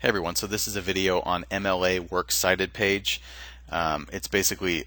Hey everyone, so this is a video on MLA Works Cited page. It's basically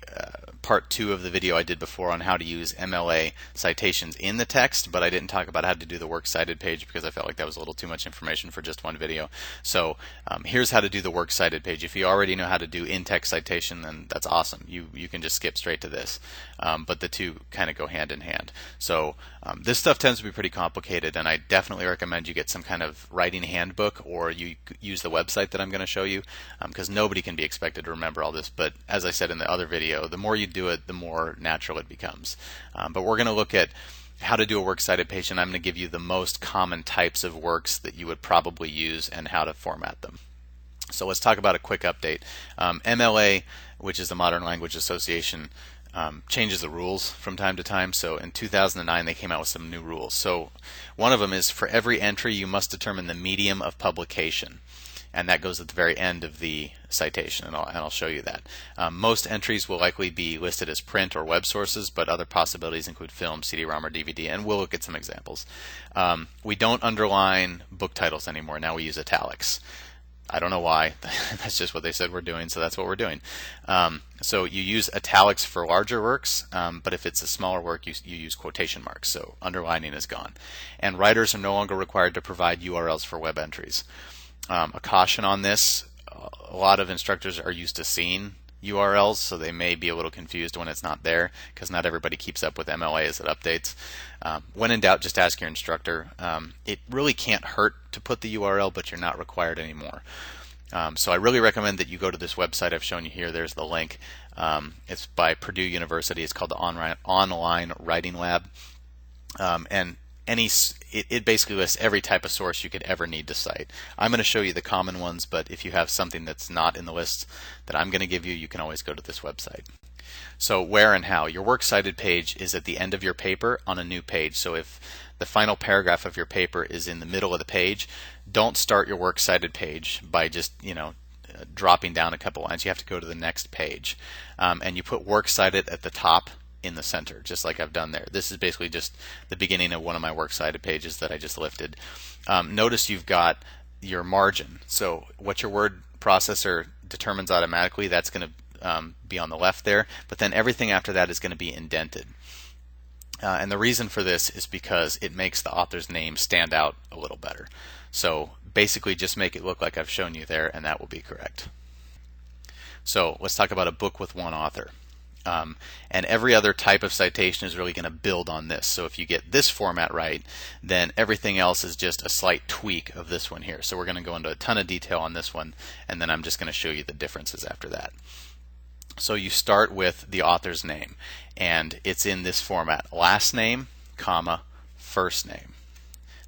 part 2 of the video I did before on how to use MLA citations in the text, but I didn't talk about how to do the Works Cited page because I felt like that was a little too much information for just one video. So here's how to do the Works Cited page. If you already know how to do in-text citation, then that's awesome. You can just skip straight to this. But the two kind of go hand in hand. So this stuff tends to be pretty complicated, and I definitely recommend you get some kind of writing handbook, or you use the website that I'm going to show you, because nobody can be expected to remember all this. But as I said in the other video, the more you do it, the more natural it becomes. But we're going to look at how to do a works cited page, and I'm going to give you the most common types of works that you would probably use and how to format them. So let's talk about a quick update. MLA, which is the Modern Language Association, changes the rules from time to time. So in 2009 they came out with some new rules. So one of them is, for every entry you must determine the medium of publication, and that goes at the very end of the citation, and I'll show you that. Most entries will likely be listed as print or web sources, but other possibilities include film, CD-ROM, or DVD, and we'll look at some examples. We don't underline book titles anymore. Now we use italics. I don't know why. That's just what they said we're doing, so that's what we're doing. So you use italics for larger works, but if it's a smaller work, you use quotation marks, so underlining is gone. And writers are no longer required to provide URLs for web entries. A caution on this: a lot of instructors are used to seeing URLs, so they may be a little confused when it's not there, because not everybody keeps up with MLA as it updates. When in doubt, just ask your instructor. It really can't hurt to put the URL, but you're not required anymore. So I really recommend that you go to this website I've shown you here. There's the link. It's by Purdue University. It's called the Online Writing Lab. And it basically lists every type of source you could ever need to cite. I'm going to show you the common ones, but if you have something that's not in the list that I'm going to give you, you can always go to this website. So where and how. Your works cited page is at the end of your paper on a new page. So if the final paragraph of your paper is in the middle of the page, don't start your works cited page by just dropping down a couple lines. You have to go to the next page, and you put works cited at the top in the center, just like I've done there. This is basically just the beginning of one of my works cited pages that I just lifted. Notice you've got your margin. So what your word processor determines automatically, that's going to be on the left there, but then everything after that is going to be indented. And the reason for this is because it makes the author's name stand out a little better. So basically just make it look like I've shown you there, and that will be correct. So let's talk about a book with one author. And every other type of citation is really going to build on this. So if you get this format right, then everything else is just a slight tweak of this one here. So we're going to go into a ton of detail on this one, and then I'm just going to show you the differences after that. So you start with the author's name, and it's in this format: last name, comma, first name.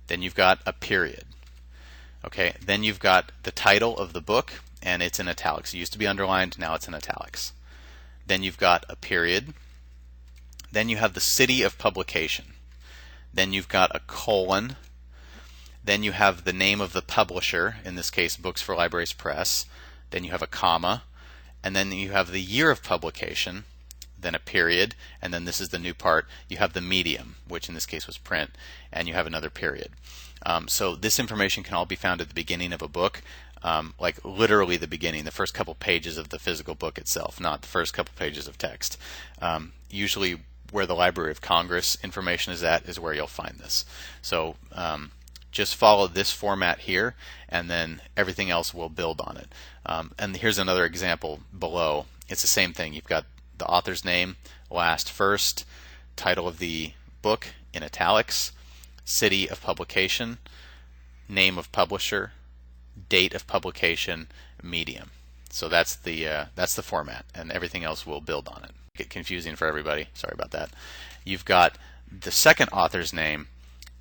Then you've got a period. Okay, then you've got the title of the book, and it's in italics. It used to be underlined, now it's in italics. Then you've got a period. Then you have the city of publication. Then you've got a colon. Then you have the name of the publisher, in this case Books for Libraries Press. Then you have a comma. And then you have the year of publication, then a period, and then this is the new part. You have the medium, which in this case was print, and you have another period. So this information can all be found at the beginning of a book. Like literally the beginning, the first couple pages of the physical book itself, not the first couple pages of text. Usually where the Library of Congress information is at is where you'll find this. So just follow this format here, and then everything else will build on it. And here's another example below. It's the same thing. You've got the author's name, last, first, title of the book in italics, city of publication, name of publisher, date of publication, medium. So that's the format, and everything else will build on it. Get confusing for everybody. Sorry about that. You've got the second author's name,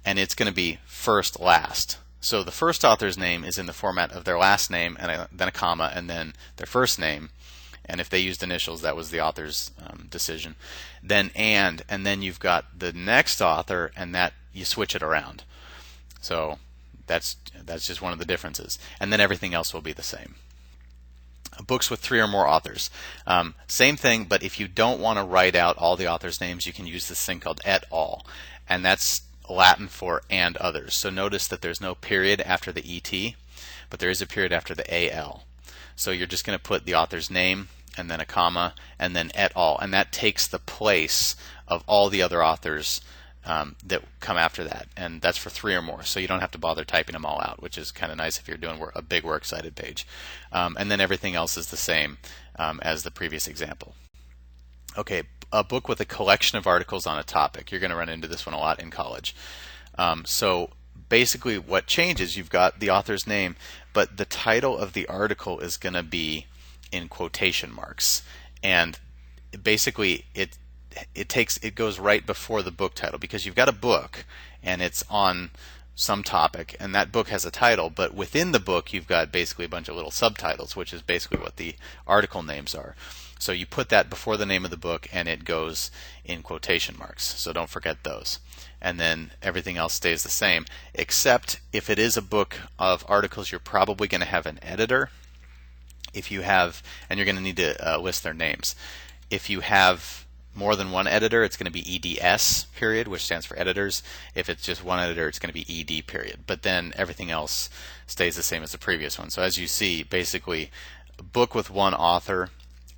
and it's going to be first, last. So the first author's name is in the format of their last name, and then a comma, and then their first name. And if they used initials, that was the author's decision. Then and then you've got the next author, and that you switch it around. So that's just one of the differences. And then everything else will be the same. Books with 3 or more authors. Same thing, but if you don't want to write out all the authors' names, you can use this thing called et al. And that's Latin for and others. So notice that there's no period after the et. but there is a period after the AL. So you're just going to put the author's name and then a comma and then et al. And that takes the place of all the other authors that come after that. And that's for 3 or more. So you don't have to bother typing them all out, which is kind of nice if you're doing a big Works Cited page. And then everything else is the same as the previous example. Okay, a book with a collection of articles on a topic. You're going to run into this one a lot in college. So basically what changes, you've got the author's name, but the title of the article is going to be in quotation marks. And basically it goes right before the book title, because you've got a book and it's on some topic and that book has a title, but within the book you've got basically a bunch of little subtitles, which is basically what the article names are. So you put that before the name of the book and it goes in quotation marks. So don't forget those. And then everything else stays the same, except if it is a book of articles, you're probably going to have an editor. If you have, and you're going to need to list their names. If you have more than one editor, it's going to be EDS period, which stands for editors. If it's just one editor, it's going to be ED period. But then everything else stays the same as the previous one. So as you see, basically a book with one author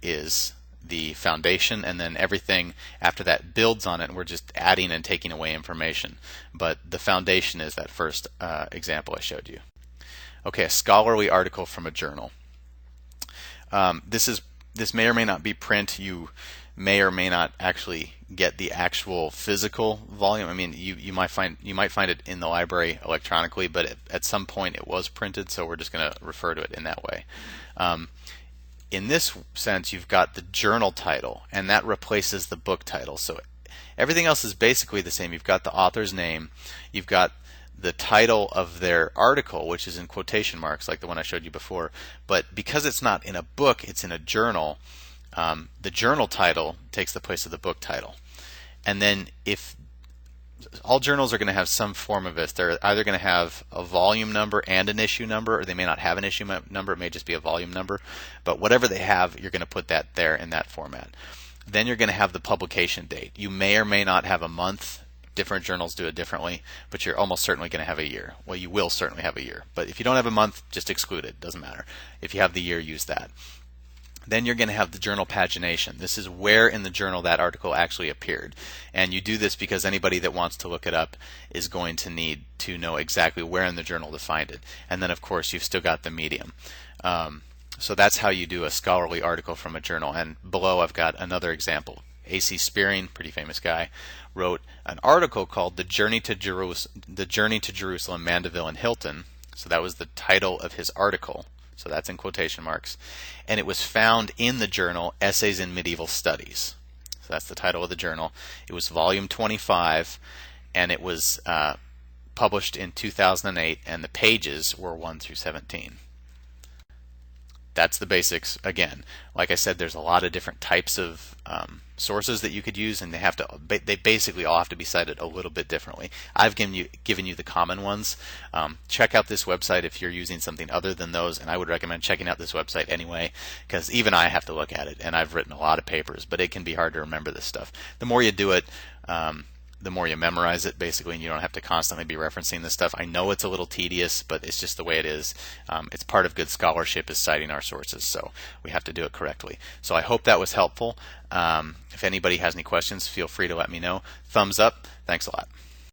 is the foundation, and then everything after that builds on it, and we're just adding and taking away information. But the foundation is that first example I showed you. Okay, a scholarly article from a journal. This may or may not be print. You may or may not actually get the actual physical volume. I mean, you might find it in the library electronically, but at some point it was printed, so we're just going to refer to it in that way. In this sense, you've got the journal title, and that replaces the book title. So everything else is basically the same. You've got the author's name, you've got the title of their article, which is in quotation marks, like the one I showed you before. But because it's not in a book, it's in a journal, the journal title takes the place of the book title. And then if all journals are going to have some form of this, they're either going to have a volume number and an issue number, or they may not have an issue number, it may just be a volume number. But whatever they have, you're going to put that there in that format. Then you're going to have the publication date. You may or may not have a month. Different journals do it differently, but you're almost certainly going to have a year. Well, you will certainly have a year. But if you don't have a month, just exclude it. Doesn't matter. If you have the year, use that. Then you're going to have the journal pagination. This is where in the journal that article actually appeared. And you do this because anybody that wants to look it up is going to need to know exactly where in the journal to find it. And then, of course, you've still got the medium. So that's how you do a scholarly article from a journal. And below I've got another example. A.C. Spearing, pretty famous guy, wrote an article called The Journey to Jerusalem, Mandeville, and Hilton. So that was the title of his article. So that's in quotation marks. And it was found in the journal Essays in Medieval Studies. So that's the title of the journal. It was volume 25, and it was published in 2008, and the pages were 1 through 17. That's the basics. Again, like I said, there's a lot of different types of sources that you could use, and they basically all have to be cited a little bit differently. I've given you the common ones. Check out this website if you're using something other than those, and I would recommend checking out this website anyway, because even I have to look at it, and I've written a lot of papers, but it can be hard to remember this stuff. The more you do it, the more you memorize it, basically, and you don't have to constantly be referencing this stuff. I know it's a little tedious, but it's just the way it is. It's part of good scholarship is citing our sources, so we have to do it correctly. So I hope that was helpful. If anybody has any questions, feel free to let me know. Thumbs up. Thanks a lot.